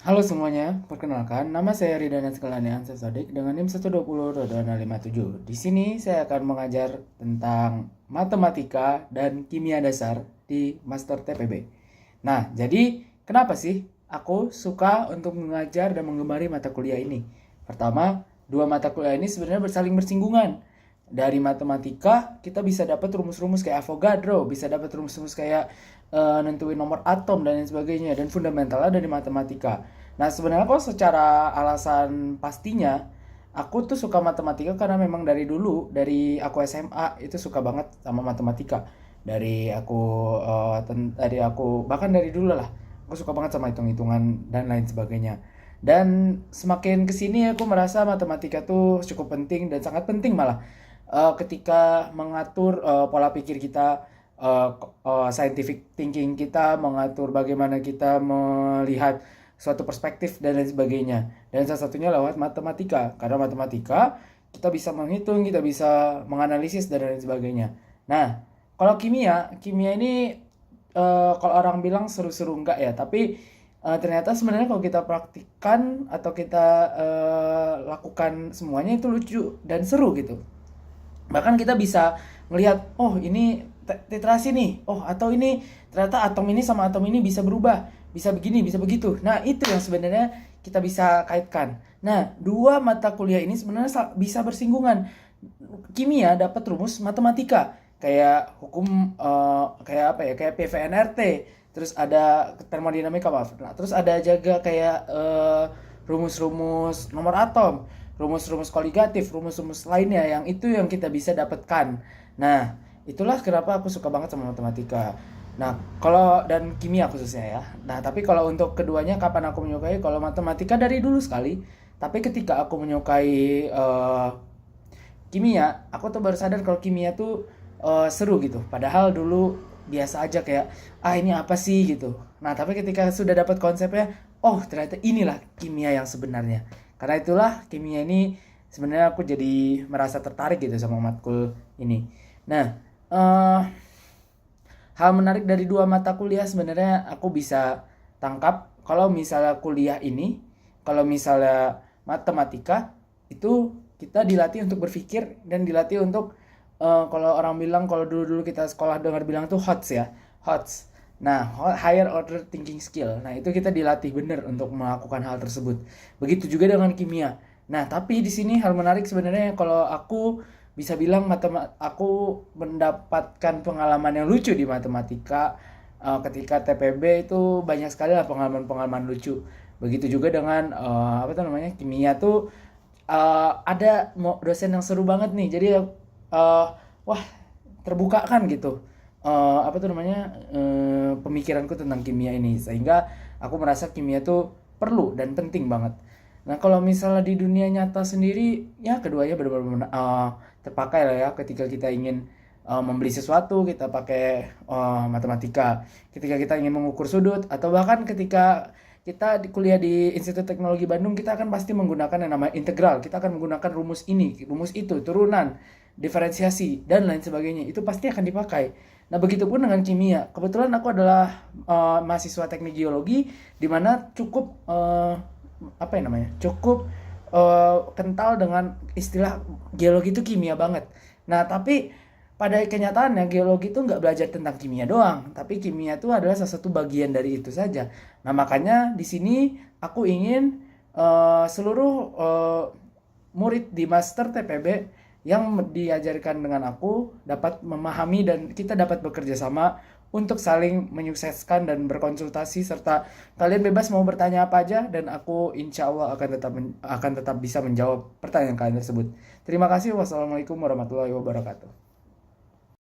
Halo semuanya, perkenalkan nama saya Ridana Sekelani Ansar Sodik dengan NIM 120.257. Di sini saya akan mengajar tentang matematika dan kimia dasar di Master TPB. Nah, jadi kenapa sih aku suka untuk mengajar dan menggemari mata kuliah ini? Pertama, dua mata kuliah ini sebenarnya bersaling bersinggungan. Dari matematika kita bisa dapat rumus-rumus kayak Avogadro, bisa dapat rumus-rumus kayak nentuin nomor atom dan lain sebagainya, dan fundamentalnya dari matematika. Nah, sebenarnya kok secara alasan pastinya aku tuh suka matematika karena memang dari dulu, dari aku SMA itu suka banget sama matematika. Dari aku bahkan dari dulu lah aku suka banget sama hitung-hitungan dan lain sebagainya. Dan semakin kesini aku merasa matematika tuh cukup penting dan sangat penting malah ketika mengatur pola pikir kita, scientific thinking kita, mengatur bagaimana kita melihat suatu perspektif dan lain sebagainya. Dan salah satunya lewat matematika. Karena matematika kita bisa menghitung, kita bisa menganalisis dan lain sebagainya. Nah, kalau kimia ini kalau orang bilang seru-seru enggak ya, tapi ternyata sebenarnya kalau kita praktikkan atau kita lakukan semuanya itu lucu dan seru gitu. Bahkan kita bisa melihat, oh ini titrasi nih, oh atau ini ternyata atom ini sama atom ini bisa berubah, bisa begini, bisa begitu. Nah, itu yang sebenarnya kita bisa kaitkan. Nah, dua mata kuliah ini sebenarnya bisa bersinggungan. Kimia dapat rumus matematika kayak hukum, kayak apa ya, kayak PVNRT, terus ada termodinamika, maaf. Nah, terus ada juga kayak rumus-rumus nomor atom, rumus-rumus koligatif, rumus-rumus lainnya yang itu yang kita bisa dapatkan. Nah, itulah kenapa aku suka banget sama matematika. Nah, kalau dan kimia khususnya ya. Nah, tapi kalau untuk keduanya kapan aku menyukai? Kalau matematika dari dulu sekali, tapi ketika aku menyukai kimia, aku tuh baru sadar kalau kimia tuh seru gitu. Padahal dulu biasa aja kayak, ah ini apa sih gitu. Nah, tapi ketika sudah dapat konsepnya, oh ternyata inilah kimia yang sebenarnya. Karena itulah kimia ini sebenarnya aku jadi merasa tertarik gitu sama matkul ini. Nah, eh hal menarik dari dua mata kuliah sebenarnya aku bisa tangkap kalau misalnya kuliah ini, kalau misalnya matematika itu kita dilatih untuk berpikir dan dilatih untuk kalau orang bilang, kalau dulu-dulu kita sekolah dengar bilang tuh HOTS ya, HOTS. Nah, higher order thinking skill. Nah, itu kita dilatih benar untuk melakukan hal tersebut. Begitu juga dengan kimia. Nah, tapi di sini hal menarik sebenarnya kalau aku bisa bilang aku mendapatkan pengalaman yang lucu di matematika ketika TPB itu banyak sekali lah pengalaman-pengalaman lucu. Begitu juga dengan apa tuh namanya kimia tuh ada dosen yang seru banget nih. Jadi wah terbuka kan gitu apa tuh namanya pemikiranku tentang kimia ini sehingga aku merasa kimia tuh perlu dan penting banget. Nah, kalau misalnya di dunia nyata sendiri, ya keduanya benar-benar terpakai lah ya ketika kita ingin membeli sesuatu, kita pakai matematika. Ketika kita ingin mengukur sudut, atau bahkan ketika kita kuliah di Institut Teknologi Bandung, kita akan pasti menggunakan yang namanya integral. Kita akan menggunakan rumus ini, rumus itu, turunan, diferensiasi, dan lain sebagainya. Itu pasti akan dipakai. Nah, begitupun dengan kimia. Kebetulan aku adalah mahasiswa teknik geologi, di mana cukup apa ya namanya, cukup kental dengan istilah geologi itu kimia banget. Nah, tapi pada kenyataannya geologi itu nggak belajar tentang kimia doang, tapi kimia itu adalah salah satu bagian dari itu saja. Nah, makanya di sini aku ingin seluruh murid di Master TPB yang diajarkan dengan aku dapat memahami dan kita dapat bekerja sama untuk saling menyukseskan dan berkonsultasi, serta kalian bebas mau bertanya apa aja dan aku insya Allah akan tetap bisa menjawab pertanyaan kalian tersebut. Terima kasih. Wassalamualaikum warahmatullahi wabarakatuh.